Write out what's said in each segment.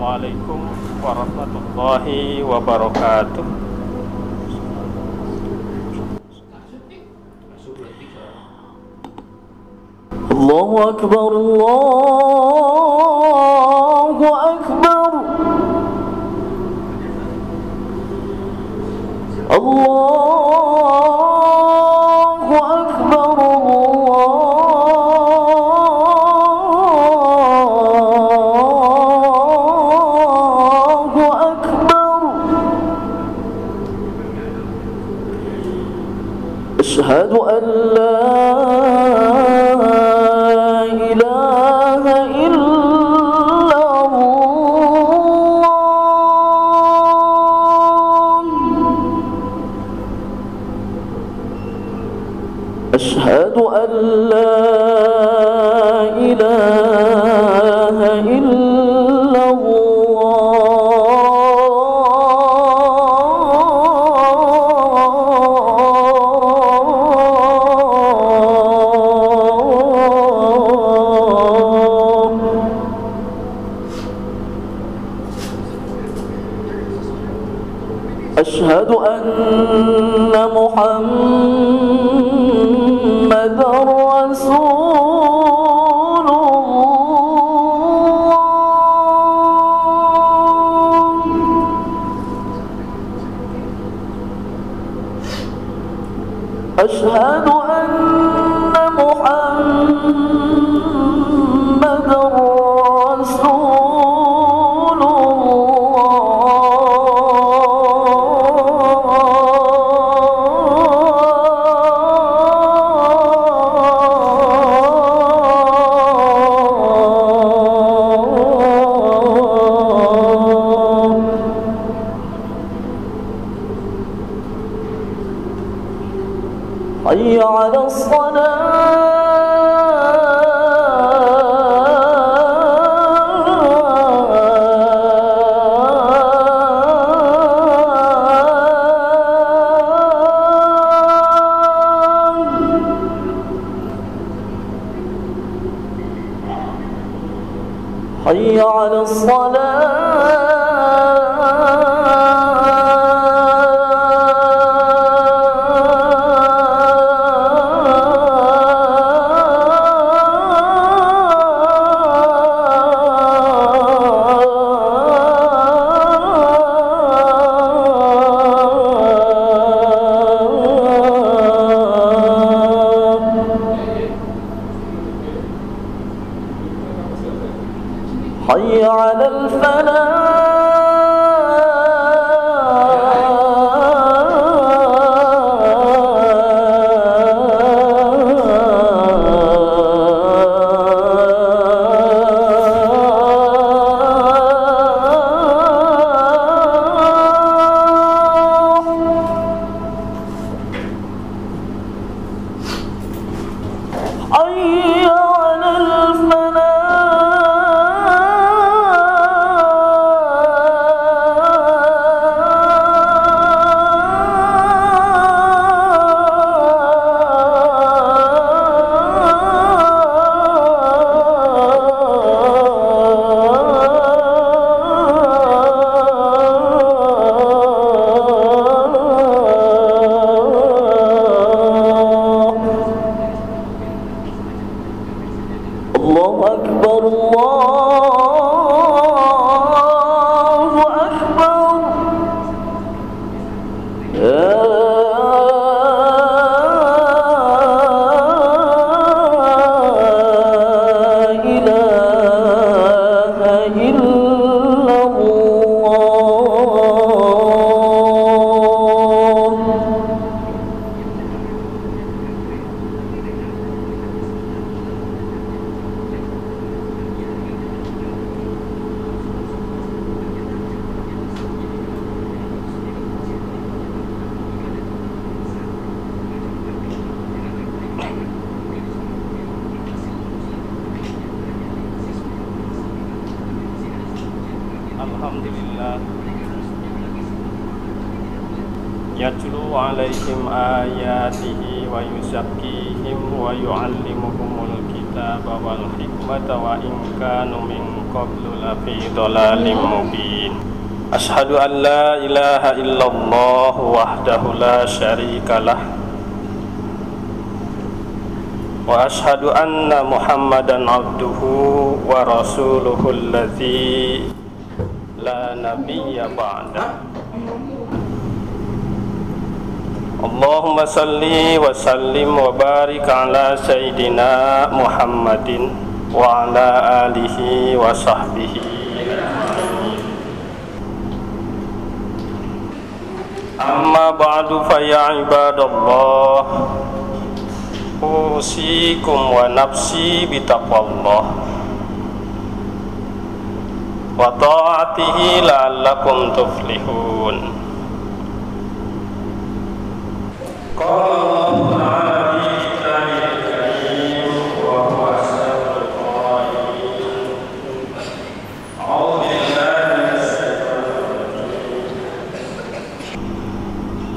Assalamualaikum warahmatullahi wabarakatuh. Allahu Akbar, Allahu Akbar, Allahu Akbar, Allahu Akbar. Asyhadu an la أشهد أن لا إله إلا الله. أشهد أن محمد رسول الله. أشهد أن محمد رسول حي على حي على حي على الفلاح. الله أكبر، الله أكبر. لا إله إلا الله. Alhamdulillah yatlu alaihim ayatihi wa yuzakkihim wa yu'allimuhumul kitab kitaba wal hikmata wa in kanu min qablu lafi dhalalin mubin. Asyhadu an la ilaha illallah wahdahu la syarika lah wa asyhadu anna Muhammadan abduhu wa rasuluhu alladzi la nabiyya ba'da. Allahumma salli wa sallim wa barik ala sayyidina Muhammadin wa ala alihi wa sahbihi. Amma ba'du fa ya ibadallah, usikum wa nafsi bitaqwallah wa ta'atihi la'allakum tuflihun. Qala Allah ta'ala fi kitabihil karim wa huwa asdaqul qailin. A'udzu billahi minasy syaithanir rajim.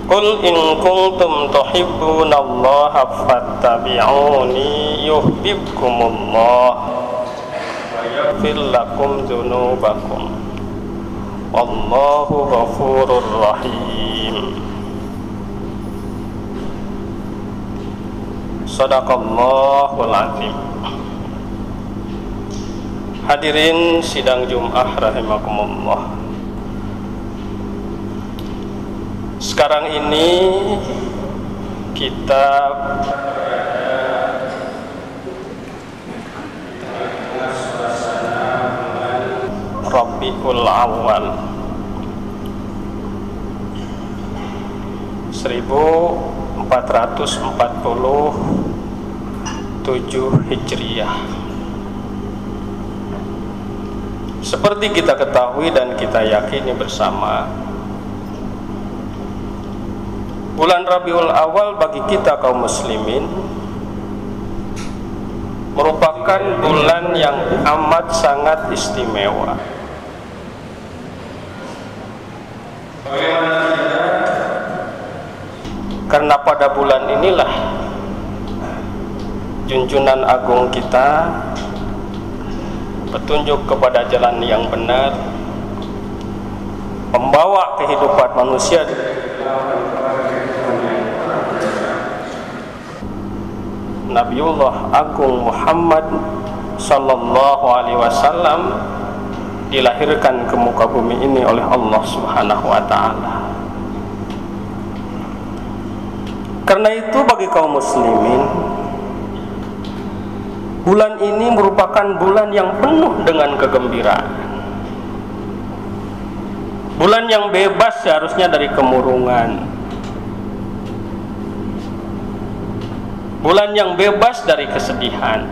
Qul in kuntum tuhibbunallaha fattabi'uni yuhibbukumullah wa yaghfir lakum dzunubakum wallahu ghafurur rahim. Sadaqallahul azim. Hadirin sidang Jumat rahimakumullah. Sekarang ini kita suasana Rabiul Awal 1447 Hijriah. Seperti kita ketahui dan kita yakini bersama, bulan Rabiul Awal bagi kita kaum muslimin merupakan bulan yang amat sangat istimewa. Karena pada bulan inilah junjungan agung kita petunjuk kepada jalan yang benar, membawa kehidupan manusia Nabiullah Agung Muhammad Sallallahu Alaihi Wasallam dilahirkan ke muka bumi ini oleh Allah Subhanahu Wa Taala. Karena itu bagi kaum muslimin, bulan ini merupakan bulan yang penuh dengan kegembiraan, bulan yang bebas seharusnya dari kemurungan, bulan yang bebas dari kesedihan,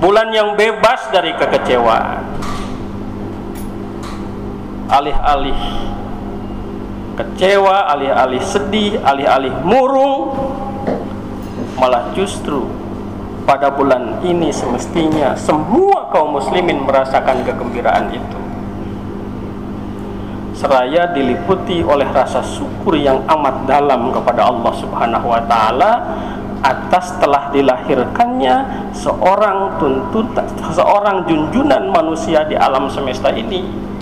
bulan yang bebas dari kekecewaan. Alih-alih kecewa, alih-alih sedih, alih-alih murung, malah justru pada bulan ini semestinya semua kaum muslimin merasakan kegembiraan itu, seraya diliputi oleh rasa syukur yang amat dalam kepada Allah Subhanahu wa Ta'ala atas telah dilahirkannya seorang junjunan manusia di alam semesta ini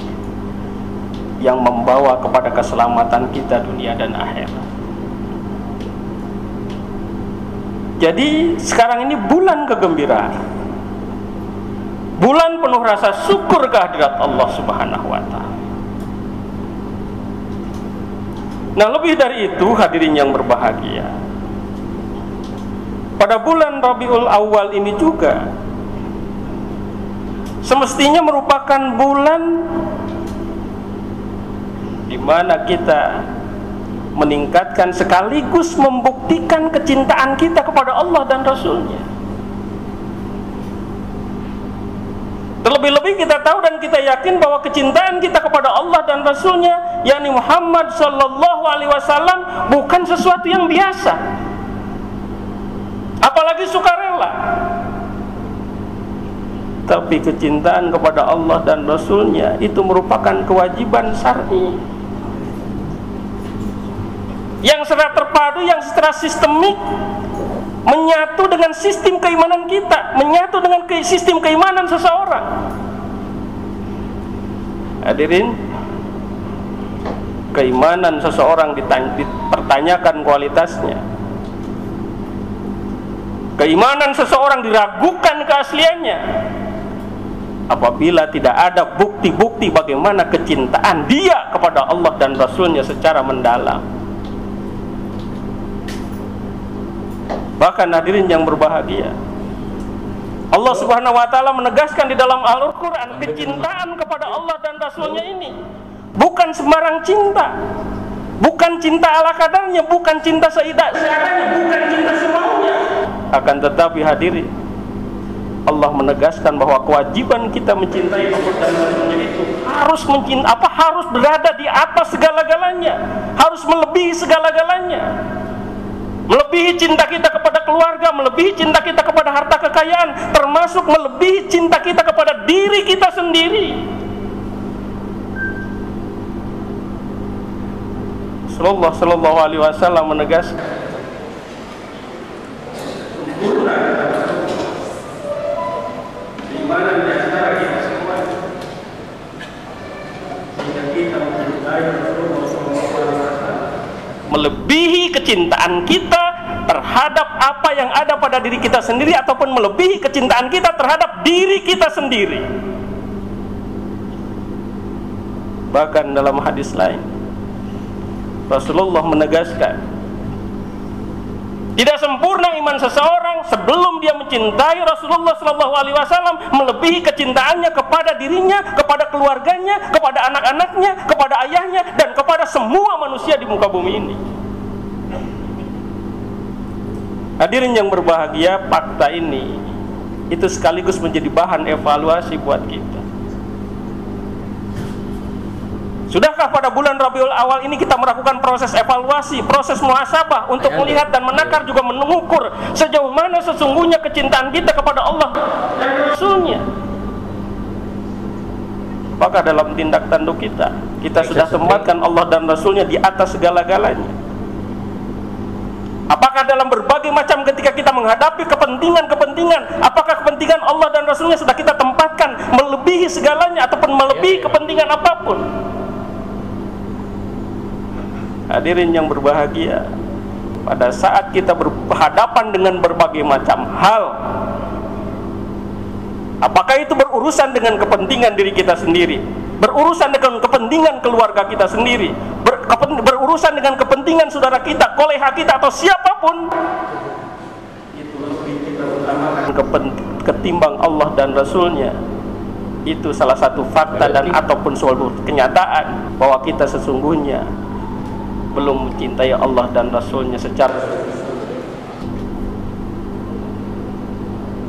yang membawa kepada keselamatan kita dunia dan akhirat. Jadi sekarang ini bulan kegembiraan, bulan penuh rasa syukur kehadirat Allah Subhanahu wa Ta'ala. Nah, lebih dari itu hadirin yang berbahagia, pada bulan Rabiul Awal ini juga semestinya merupakan bulan di mana kita meningkatkan sekaligus membuktikan kecintaan kita kepada Allah dan Rasul-Nya. Terlebih-lebih kita tahu dan kita yakin bahwa kecintaan kita kepada Allah dan Rasul-Nya, yakni Muhammad Sallallahu Alaihi Wasallam, bukan sesuatu yang biasa, apalagi sukarela. Tapi kecintaan kepada Allah dan Rasul-Nya itu merupakan kewajiban syar'i yang secara terpadu, yang secara sistemik menyatu dengan sistem keimanan kita, menyatu dengan sistem keimanan seseorang. Hadirin, keimanan seseorang dipertanyakan kualitasnya. Keimanan seseorang diragukan keasliannya apabila tidak ada bukti-bukti bagaimana kecintaan dia kepada Allah dan Rasulnya secara mendalam. Bahkan hadirin yang berbahagia, Allah Subhanahu wa ta'ala menegaskan di dalam Al-Quran, kecintaan kepada Allah dan Rasulnya ini bukan sembarang cinta, bukan cinta ala kadarnya, bukan cinta seadanya, bukan cinta semaunya. Akan tetapi hadirin, Allah menegaskan bahwa kewajiban kita mencintai Allah dan Rasulnya itu harus berada di atas segala-galanya, harus melebihi segala-galanya. Melebihi cinta kita kepada keluarga, melebihi cinta kita kepada harta kekayaan, termasuk melebihi cinta kita kepada diri kita sendiri. Rasulullah sallallahu alaihi wasallam menegaskan, keimanan di antara kita semua sehingga kita mencintai Rasulullah sallallahu alaihi wasallam melebihi kecintaan kita terhadap apa yang ada pada diri kita sendiri, ataupun melebihi kecintaan kita terhadap diri kita sendiri. Bahkan dalam hadis lain Rasulullah menegaskan, tidak sempurna iman seseorang sebelum dia mencintai Rasulullah SAW melebihi kecintaannya kepada dirinya, kepada keluarganya, kepada anak-anaknya, kepada ayahnya, dan kepada semua manusia di muka bumi ini. Hadirin yang berbahagia, fakta ini itu sekaligus menjadi bahan evaluasi buat kita. Sudahkah pada bulan Rabiul Awal ini kita melakukan proses evaluasi, proses muhasabah untuk melihat dan menakar, juga mengukur sejauh mana sesungguhnya kecintaan kita kepada Allah dan Rasulnya? Apakah dalam tindak tanduk kita sudah tempatkan Allah dan Rasulnya di atas segala-galanya? Apakah dalam berbagai macam ketika kita menghadapi kepentingan-kepentingan, apakah kepentingan Allah dan Rasulnya sudah kita tempatkan melebihi segalanya ataupun melebihi kepentingan apapun? Hadirin yang berbahagia, pada saat kita berhadapan dengan berbagai macam hal, apakah itu berurusan dengan kepentingan diri kita sendiri, berurusan dengan kepentingan keluarga kita sendiri, berurusan dengan kepentingan saudara kita, kolega kita, atau siapapun, itu lebih kita utamakan ketimbang Allah dan Rasulnya. Itu salah satu fakta dan ataupun suatu kenyataan bahwa kita sesungguhnya belum mencintai Allah dan Rasulnya secara,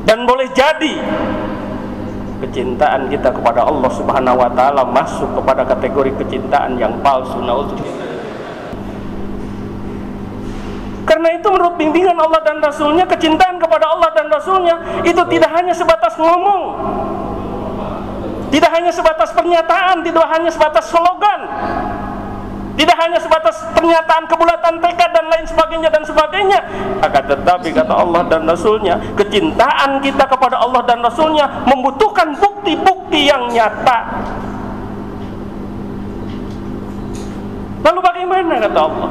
dan boleh jadi kecintaan kita kepada Allah Subhanahu wa ta'ala masuk kepada kategori kecintaan yang palsu. Karena itu menurut bimbingan Allah dan Rasulnya, kecintaan kepada Allah dan Rasulnya itu tidak hanya sebatas ngomong, tidak hanya sebatas pernyataan, tidak hanya sebatas slogan, tidak hanya sebatas pernyataan kebulatan tekad dan lain sebagainya, akan tetapi kata Allah dan Rasulnya, kecintaan kita kepada Allah dan Rasulnya membutuhkan bukti-bukti yang nyata. Lalu bagaimana kata Allah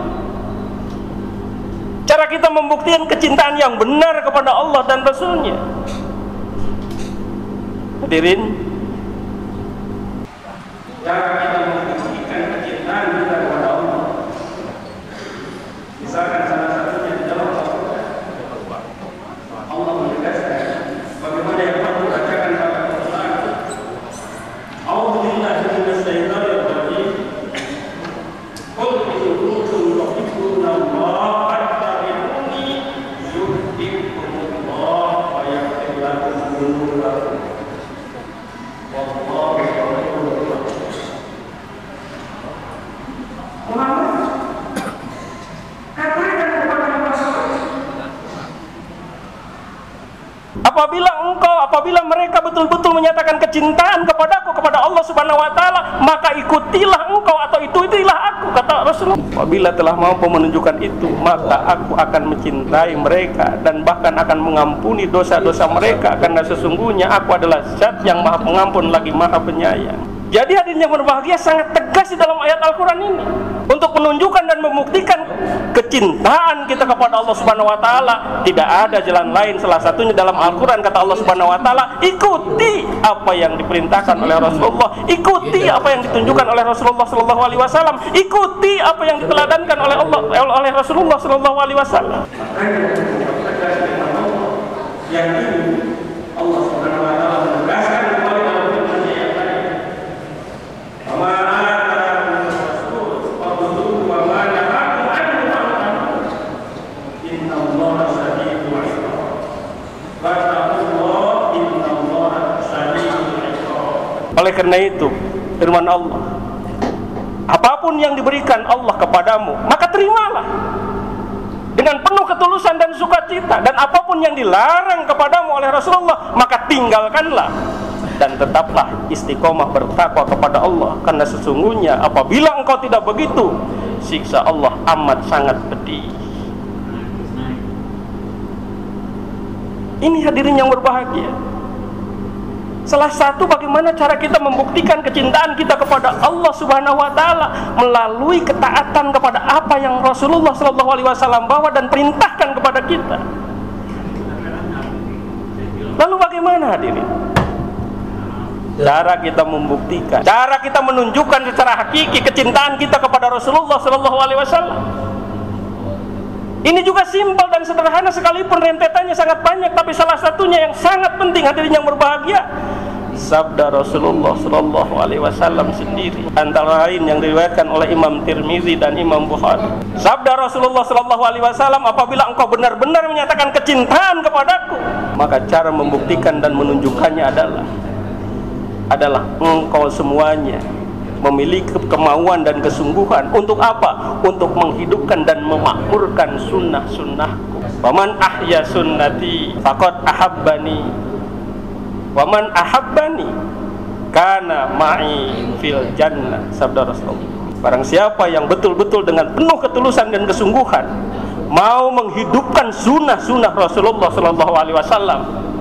cara kita membuktikan kecintaan yang benar kepada Allah dan Rasulnya? Hadirin, cara kita membuktikan kecintaan kita kepada Allah, misalkan salah satunya di dalam Al-Quran, Allah menegaskan bagaimana yang perlu bacakan pada Al-Quran. A'udzubillahi minasyaitonir rajim. Qul in kuntum tuhibbuna Allah fattabi'uni yuhibbukumullah wa yaghfir lakum dzunubakum. Wallahu ghafurur rahim. Apabila mereka betul-betul menyatakan kecintaan kepadaku, kepada Allah Subhanahu wa ta'ala, maka ikutilah engkau atau itulah aku, kata Rasulullah. Apabila telah mampu menunjukkan itu, maka aku akan mencintai mereka dan bahkan akan mengampuni dosa-dosa mereka, karena sesungguhnya aku adalah Zat yang Maha Pengampun lagi Maha Penyayang. Jadi hadirin yang berbahagia, sangat tegas di dalam ayat Al-Quran ini untuk menunjukkan dan membuktikan kecintaan kita kepada Allah Subhanahu wa taala. Tidak ada jalan lain, salah satunya dalam Al-Quran kata Allah Subhanahu wa taala, ikuti apa yang diperintahkan oleh Rasulullah, ikuti apa yang ditunjukkan oleh Rasulullah sallallahu alaihi wasallam, ikuti apa yang diteladankan oleh Allah oleh Rasulullah sallallahu alaihi wasallam. Yang ini Allah Subhanahu wa taala menegaskan kembali dalam firman-Nya yang tadi, "Wa Oleh karena itu, firman Allah, apapun yang diberikan Allah kepadamu, maka terimalah dengan penuh ketulusan dan sukacita, dan apapun yang dilarang kepadamu oleh Rasulullah, maka tinggalkanlah dan tetaplah istiqomah bertakwa kepada Allah, karena sesungguhnya apabila engkau tidak begitu, siksa Allah amat sangat pedih. Ini hadirin yang berbahagia, salah satu bagaimana cara kita membuktikan kecintaan kita kepada Allah Subhanahu wa taala melalui ketaatan kepada apa yang Rasulullah sallallahu alaihi wasallam bawa dan perintahkan kepada kita. Lalu bagaimana hadirin cara kita membuktikan, cara kita menunjukkan secara hakiki kecintaan kita kepada Rasulullah sallallahu alaihi wasallam? Ini juga simpel dan sederhana sekalipun rentetannya sangat banyak, tapi salah satunya yang sangat penting hadirin yang berbahagia, sabda Rasulullah sallallahu alaihi wasallam sendiri, antara lain yang diriwayatkan oleh Imam Tirmizi dan Imam Bukhari. Sabda Rasulullah sallallahu alaihi wasallam, apabila engkau benar-benar menyatakan kecintaan kepadaku, maka cara membuktikan dan menunjukkannya adalah engkau semuanya memiliki kemauan dan kesungguhan untuk apa? Untuk menghidupkan dan memakmurkan sunnah-sunnahku. Waman ahya sunnati faqad ahabbani, waman ahabbani kana ma'i fil jannah. Sabda Rasulullah, barang siapa yang betul-betul dengan penuh ketulusan dan kesungguhan mau menghidupkan sunnah-sunnah Rasulullah sallallahu alaihi wasallam,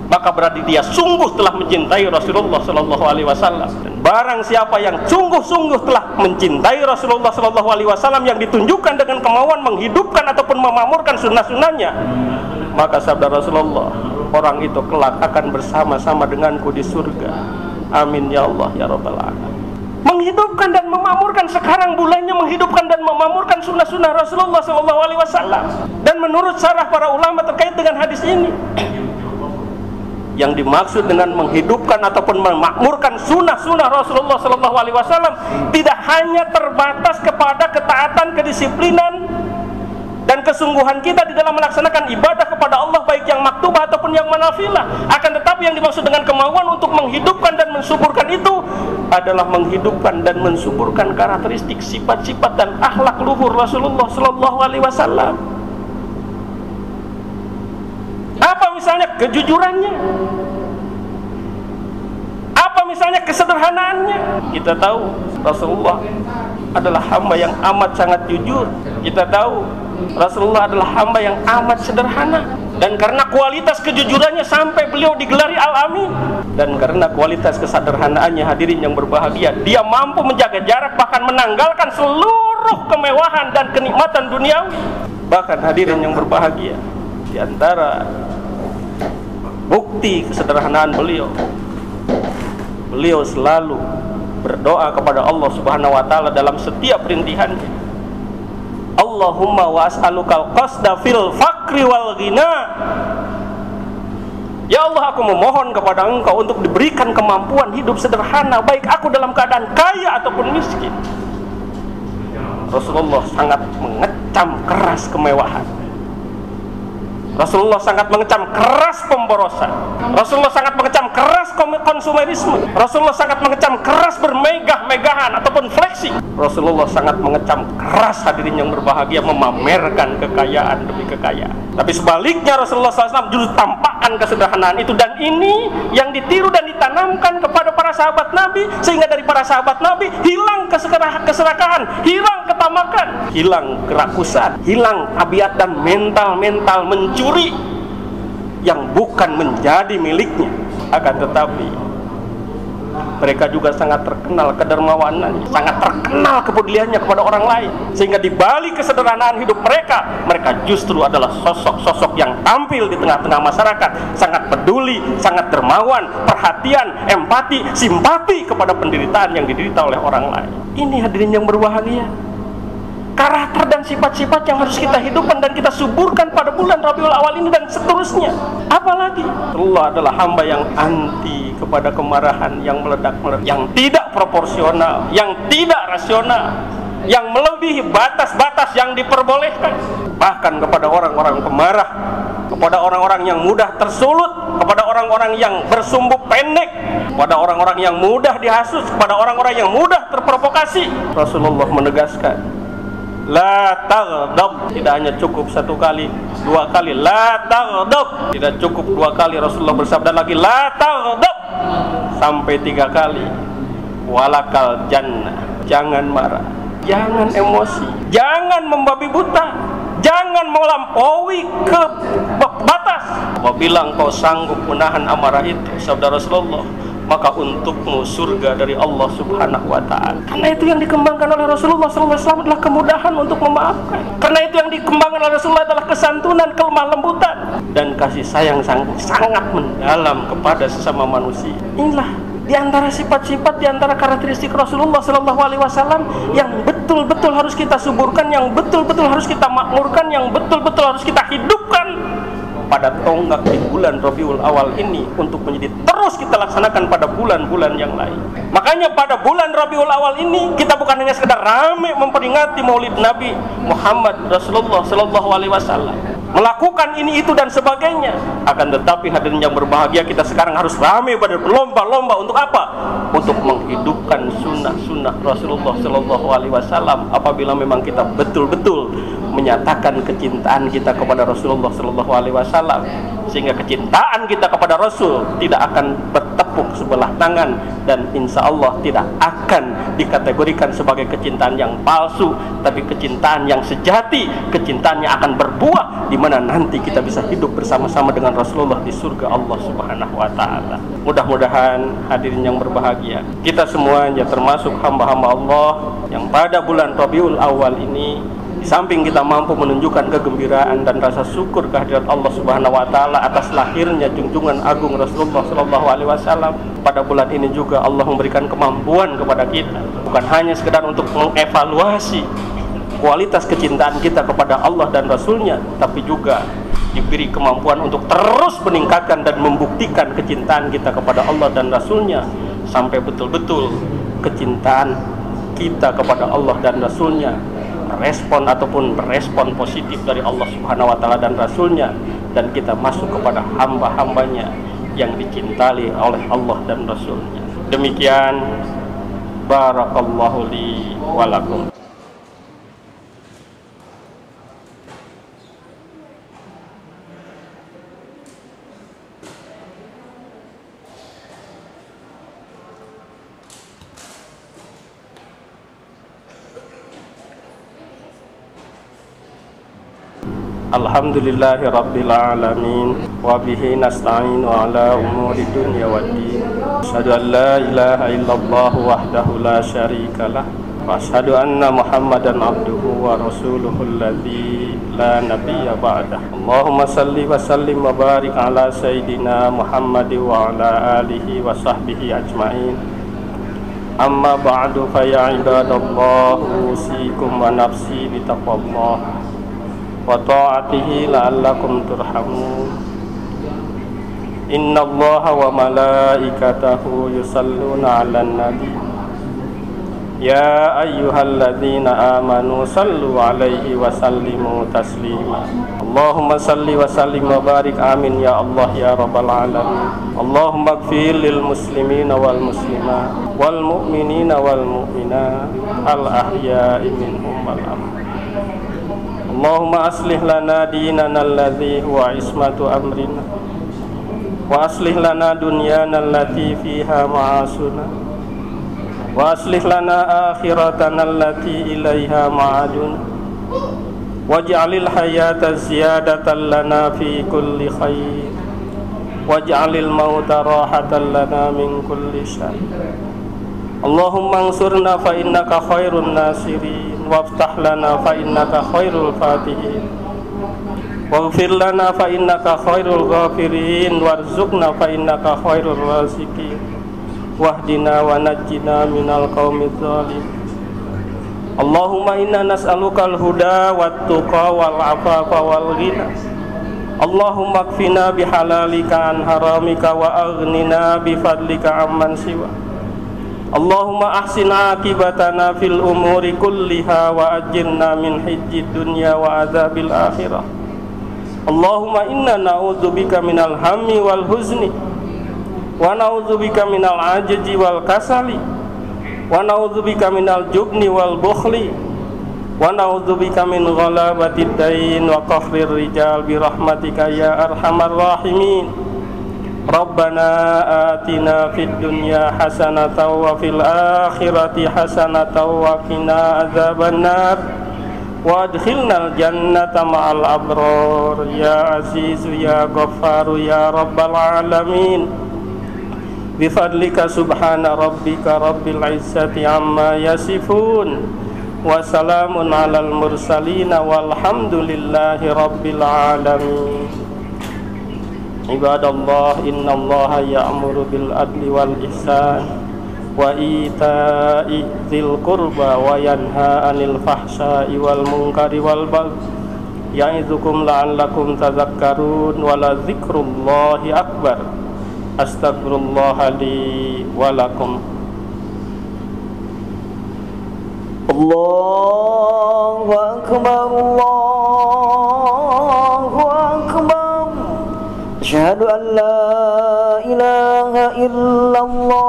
maka berarti dia sungguh telah mencintai Rasulullah sallallahu alaihi wasallam. Dan barang siapa yang sungguh-sungguh telah mencintai Rasulullah sallallahu alaihi wasallam yang ditunjukkan dengan kemauan menghidupkan ataupun memakmurkan sunnah-sunnahnya, maka sabda Rasulullah, orang itu kelak akan bersama-sama denganku di surga. Amin ya Allah ya rabbal alamin. Menghidupkan dan memakmurkan, sekarang bulannya menghidupkan dan memakmurkan sunnah-sunnah Rasulullah sallallahu alaihi wasallam. Dan menurut syarah para ulama terkait dengan hadis ini, yang dimaksud dengan menghidupkan ataupun memakmurkan sunnah-sunnah Rasulullah sallallahu alaihi wasallam tidak hanya terbatas kepada ketaatan, kedisiplinan dan kesungguhan kita di dalam melaksanakan ibadah kepada Allah, baik yang maktubah ataupun yang manafilah. Akan tetapi yang dimaksud dengan kemauan untuk menghidupkan dan mensuburkan itu adalah menghidupkan dan mensuburkan karakteristik, sifat-sifat dan akhlak luhur Rasulullah sallallahu alaihi wasallam. Apa misalnya kejujurannya? Apa misalnya kesederhanaannya? Kita tahu Rasulullah adalah hamba yang amat sangat jujur. Kita tahu Rasulullah adalah hamba yang amat sederhana. Dan karena kualitas kejujurannya sampai beliau digelari Al-Amin. Dan karena kualitas kesederhanaannya hadirin yang berbahagia, dia mampu menjaga jarak, bahkan menanggalkan seluruh kemewahan dan kenikmatan duniawi. Bahkan hadirin yang berbahagia, di antara bukti kesederhanaan beliau selalu berdoa kepada Allah Subhanahu wa taala dalam setiap perintihannya. Allahumma wa as'alukal qasda fil faqri wal ghina. Ya Allah, aku memohon kepada Engkau untuk diberikan kemampuan hidup sederhana, baik aku dalam keadaan kaya ataupun miskin. Rasulullah sangat mengecam keras kemewahan. Rasulullah sangat mengecam keras pemborosan. Rasulullah sangat mengecam keras konsumerisme. Rasulullah sangat mengecam keras bermegah-megahan ataupun flexing. Rasulullah sangat mengecam keras hadirin yang berbahagia memamerkan kekayaan demi kekayaan. Tapi sebaliknya Rasulullah SAW justru tampakkan kesederhanaan itu, dan ini yang ditiru dan ditanamkan kepada para sahabat Nabi, sehingga dari para sahabat Nabi hilang keserakahan, hilang tanpa makan, hilang kerakusan, hilang tabiat dan mental mencuri yang bukan menjadi miliknya. Akan tetapi mereka juga sangat terkenal kedermawanannya, sangat terkenal kepeduliannya kepada orang lain, sehingga di balik kesederhanaan hidup mereka justru adalah sosok-sosok yang tampil di tengah-tengah masyarakat, sangat peduli, sangat dermawan, perhatian, empati, simpati kepada penderitaan yang diderita oleh orang lain. Ini hadirin yang berbahagia, karakter dan sifat-sifat yang harus kita hidupkan dan kita suburkan pada bulan Rabiul Awal ini dan seterusnya. Apalagi Allah adalah hamba yang anti kepada kemarahan yang meledak-meledak, yang tidak proporsional, yang tidak rasional, yang melebihi batas-batas yang diperbolehkan. Bahkan kepada orang-orang pemarah, kepada orang-orang yang mudah tersulut, kepada orang-orang yang bersumbu pendek, kepada orang-orang yang mudah dihasut, kepada orang-orang yang mudah terprovokasi, Rasulullah menegaskan, la taghdab. Tidak hanya cukup satu kali, dua kali la taghdab, tidak cukup dua kali. Rasulullah bersabda lagi la taghdab sampai 3 kali. Walakal jannah, jangan marah, jangan emosi, jangan membabi buta, jangan melampaui ke batas. Apabila engkau sanggup menahan amarah itu, sabda Rasulullah, maka untukmu surga dari Allah Subhanahu wa Ta'ala. Karena itu yang dikembangkan oleh Rasulullah SAW adalah kemudahan untuk memaafkan. Karena itu yang dikembangkan oleh Rasulullah adalah kesantunan, kelemah lembutan, dan kasih sayang sangat mendalam kepada sesama manusia. Inilah diantara sifat-sifat, diantara karakteristik Rasulullah SAW yang betul-betul harus kita suburkan, yang betul-betul harus kita makmurkan, yang betul-betul harus kita hidupkan pada tonggak di bulan Rabiul Awal ini, untuk menjadi terus kita laksanakan pada bulan-bulan yang lain. Makanya pada bulan Rabiul Awal ini kita bukan hanya sekedar rame memperingati Maulid Nabi Muhammad Rasulullah Sallallahu Alaihi Wasallam, melakukan ini itu dan sebagainya. Akan tetapi hadirin yang berbahagia, kita sekarang harus rame pada berlomba-lomba untuk apa? Untuk menghidupkan sunnah-sunnah Rasulullah Sallallahu Alaihi Wasallam. Apabila memang kita betul-betul menyatakan kecintaan kita kepada Rasulullah Sallallahu Alaihi Wasallam, sehingga kecintaan kita kepada Rasul tidak akan bertepuk sebelah tangan, dan insya Allah tidak akan dikategorikan sebagai kecintaan yang palsu, tapi kecintaan yang sejati, kecintaan yang akan berbuah, di mana nanti kita bisa hidup bersama-sama dengan Rasulullah di surga Allah Subhanahu wa Ta'ala. Mudah-mudahan hadirin yang berbahagia, kita semuanya termasuk hamba-hamba Allah yang pada bulan Rabiul Awal ini, di samping kita mampu menunjukkan kegembiraan dan rasa syukur kehadirat Allah Subhanahu wa Ta'ala atas lahirnya junjungan agung Rasulullah Sallallahu Alaihi Wasallam, pada bulan ini juga Allah memberikan kemampuan kepada kita, bukan hanya sekedar untuk mengevaluasi kualitas kecintaan kita kepada Allah dan Rasulnya, tapi juga diberi kemampuan untuk terus meningkatkan dan membuktikan kecintaan kita kepada Allah dan Rasulnya, sampai betul-betul kecintaan kita kepada Allah dan Rasulnya respon ataupun berespon positif dari Allah Subhanahu wa Ta'ala dan Rasulnya, dan kita masuk kepada hamba-hambanya yang dicintai oleh Allah dan Rasulnya. Demikian, barakallahu li wa lakum. Alhamdulillahi Rabbil Alamin, wa bihi nasta'inu ala umuri dunya waddin. Asyhadu an la ilaha illallah wahdahu la syarika lah, wa asyhadu anna Muhammadan abduhu wa rasuluhu alladzi la nabiyya ba'dah. Allahumma salli wa sallim wa barik ala sayyidina Muhammad wa ala alihi wa sahbihi ajma'in. Amma ba'du, fa ya ibadallah, usikum wa nafsi bi taqwallah wa ta'atihi la'allakum turhamun. Innallaha wa malaikatahu yusalluna 'alan nabi ya ayyuhalladzina amanu sallu 'alaihi wa sallimu taslima. Allahumma salli wa sallim wa barik, amin ya Allah ya rabbal alamin. Allahumma ighfir lil muslimina wal muslimat wal mu'minina wal mu'minat al ahya'i minhum wal amwat. Allahumma aslih lana dinana alladhi huwa ismatu amrina, wa aslih lana dunyana allati fiha ma'asuna, وأصلح لنا آخرتنا التي إليها معادنا واجعل الحياة زيادة لنا في كل خير واجعل الموت راحة لنا من كل شر اللهم انصرنا فإنك خير الناصرين وافتح لنا فإنك خير الفاتحين واغفر لنا فإنك خير الغافرين وارزقنا فإنك خير الرازقين واهدنا ونجنا من القوم الظالمين اللهم إنا نسألك الهدى والتقى والعفاف والغنى اللهم اكفنا بحلالك عن حرامك وأغننا بفضلك عمن سواك اللهم أحسن عاقبتنا في الأمور كلها وأجرنا من خزي الدنيا وعذاب الآخرة اللهم إنا نعوذ بك من الهم والحزن ونعوذ بك من العجز والكسل ونعوذ بك من الجبن والبخل ونعوذ بك من غلبة الدين وقهر الرجال برحمتك يا أرحم الراحمين ربنا آتنا في الدنيا حسنة وفي الآخرة حسنة وقنا عذاب النار وادخلنا الجنة مع الأبرار يا عزيز يا غفار يا رب العالمين بفضلك سبحان ربك رب العزة عما يصفون وسلام على المرسلين والحمد لله رب العالمين عباد الله إن الله يأمر بالعدل والإحسان وإيتاء ذي القربى وينهى عن الفحشاء والمنكر والبغي يعظكم لعلكم تذكرون ولذكر الله أكبر Astaghfirullah li wa lakum. Allahu Akbar, Allahu Akbar. Asyhadu an la ilaha illallah.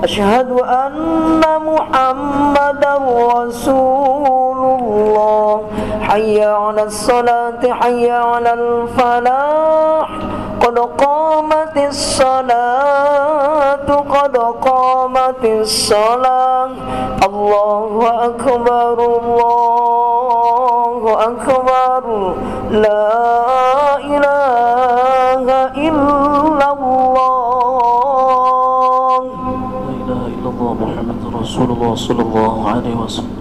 Asyhadu anna Muhammadar Rasulullah. Hayya 'alas salati, hayya 'alal falah. Qad qamatis salatu, qad qamatis salah. Allahu akbar, Allahu akbar. La ilaha illallah. La ilaha illallah Muhammadur Rasulullah sallallahu alaihi wasallam.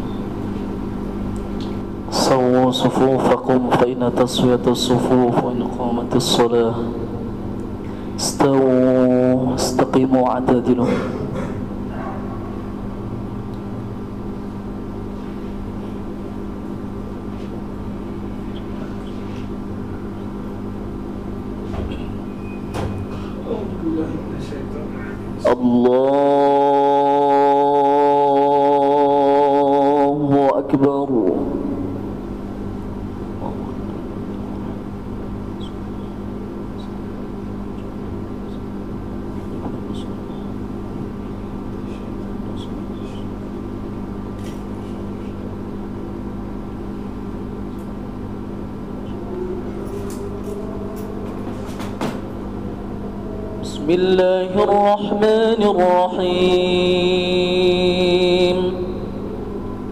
سووا صفوفكم فإن تسوية الصفوف وإن قامت الصلاة استووا استقيموا اعتدلوا. الله أكبر. بسم الله الرحمن الرحيم.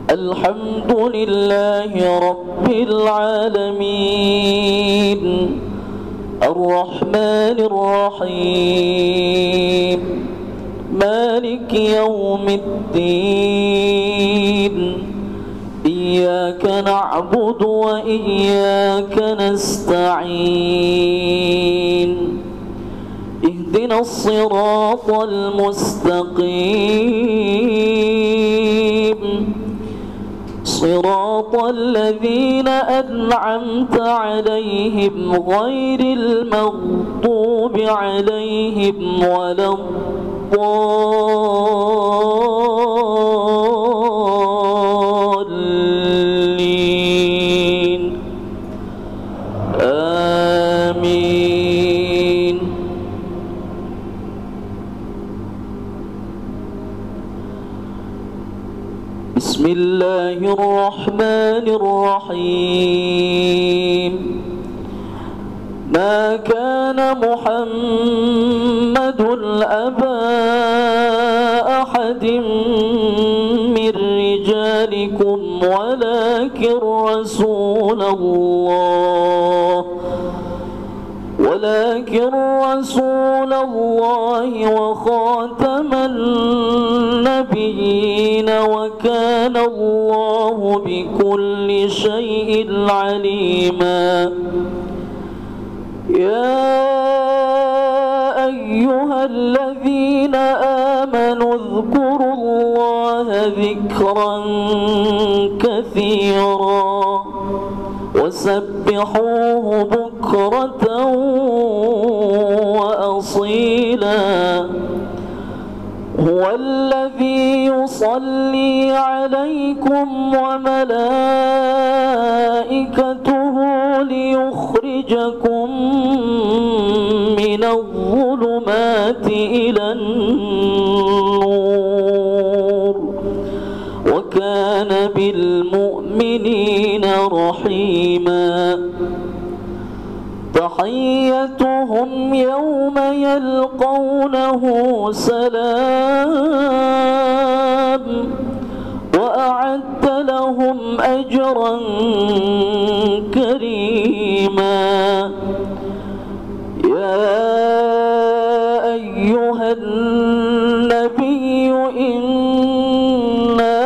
الحمد لله رب العالمين الرحمن الرحيم مالك يوم الدين إياك نعبد وإياك نستعين اهدنا الصراط المستقيم صراط الذين أنعمت عليهم غير المغضوب عليهم ولا الضالين آمين. بسم الله الرحمن الرحيم. ما كان محمد أبا أحد من رجالكم ولكن رسول الله وخاتم النبيين وكان الله بكل شيء عليما. يا أيها الذين آمنوا اذكروا الله ذكرا كثيرا وسبحوه بكرة وأصيلا. هو الذي يصلي عليكم وملائكته ليخرجكم من الظلمات إلى النور وكان بالمؤمنين رحيما. تحيتهم يوم يلقونه سلام وأعد لهم أجرا كريما. يا أيها النبي إنا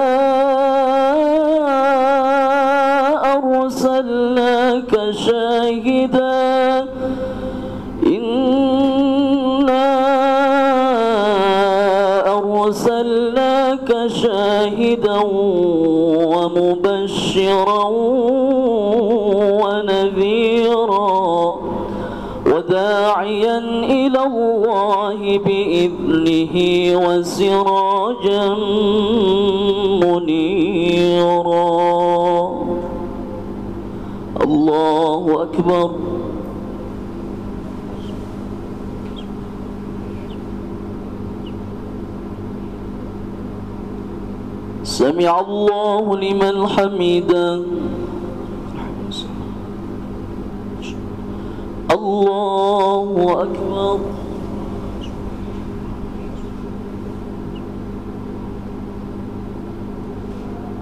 أرسلناك شاهدا ومبشرا ونذيرا وداعيا إلى الله بإذنه وسراجا منيرا. الله أكبر. سمع الله لمن حمده. الله أكبر.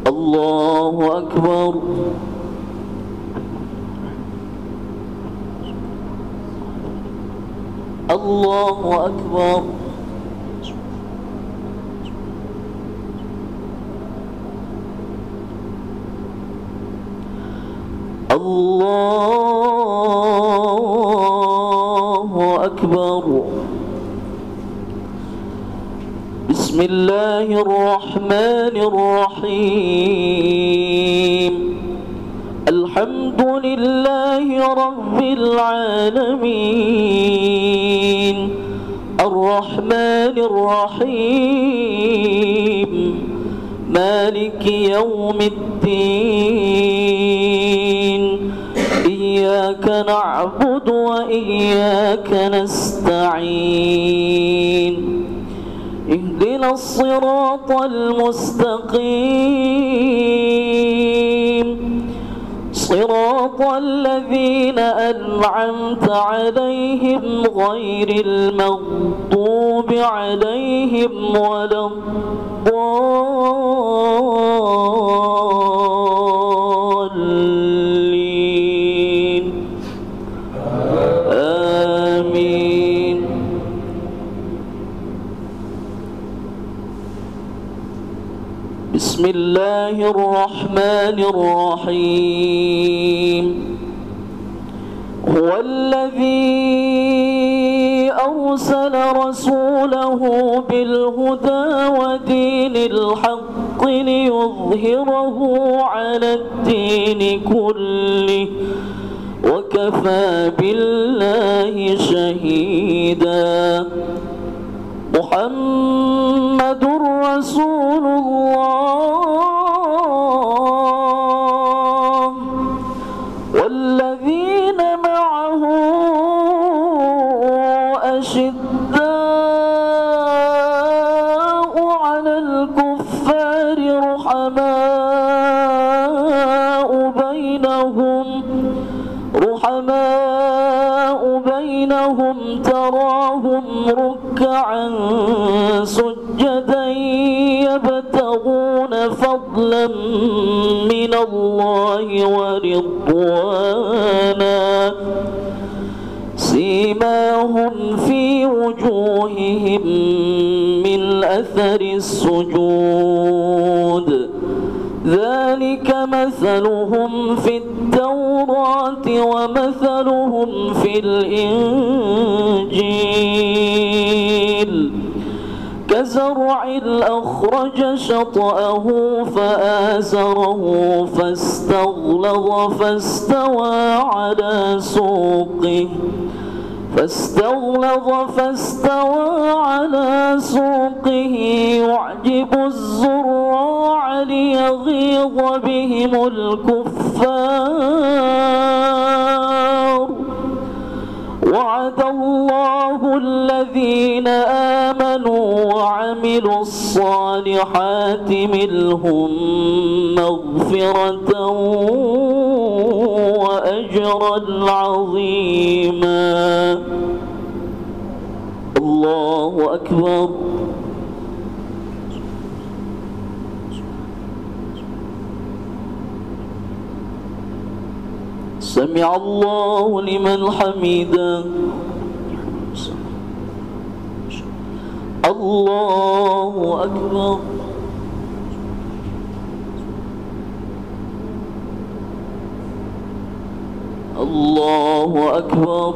الله أكبر. الله أكبر. الله أكبر. بسم الله الرحمن الرحيم. الحمد لله رب العالمين الرحمن الرحيم مالك يوم الدين. إياك نعبد وإياك نستعين. اهدنا الصراط المستقيم صراط الذين أنعمت عليهم غير المغضوب عليهم ولا الضالين. آمين. بسم الله الرحمن الرحيم. هو الذي أرسل رسوله بالهدى ودين الحق ليظهره على الدين كله وكفى بالله شهيدا. محمد رسول الله والذين معه أشداء على الكفار رحماء ركعا سجدا يبتغون فضلا من الله ورضوانا سيماهم في وجوههم من أثر السجود ذلك مثلهم في التوراة ومثلهم في الإنجيل كزرع أخرج شطأه فآزره فاستغلظ فاستوى على سوقه يعجب الزراع ليغيظ بهم الكفار وعد الله الذين آمنوا وعملوا الصالحات منهم مغفرة وأجرا عظيما. الله أكبر. سمع الله لمن حمده. الله أكبر. الله أكبر.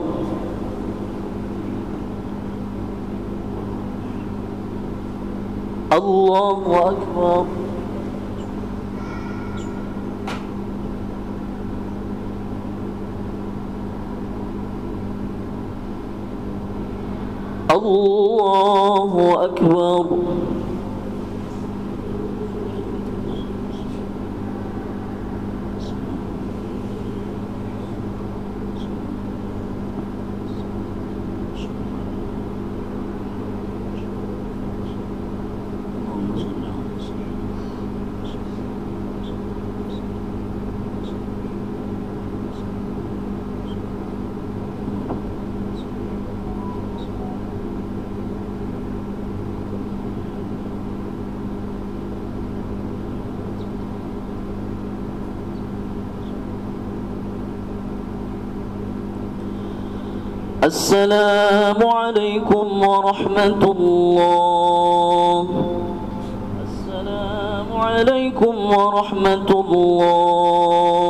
الله أكبر. الله أكبر. السلام عليكم ورحمة الله. السلام عليكم ورحمة الله.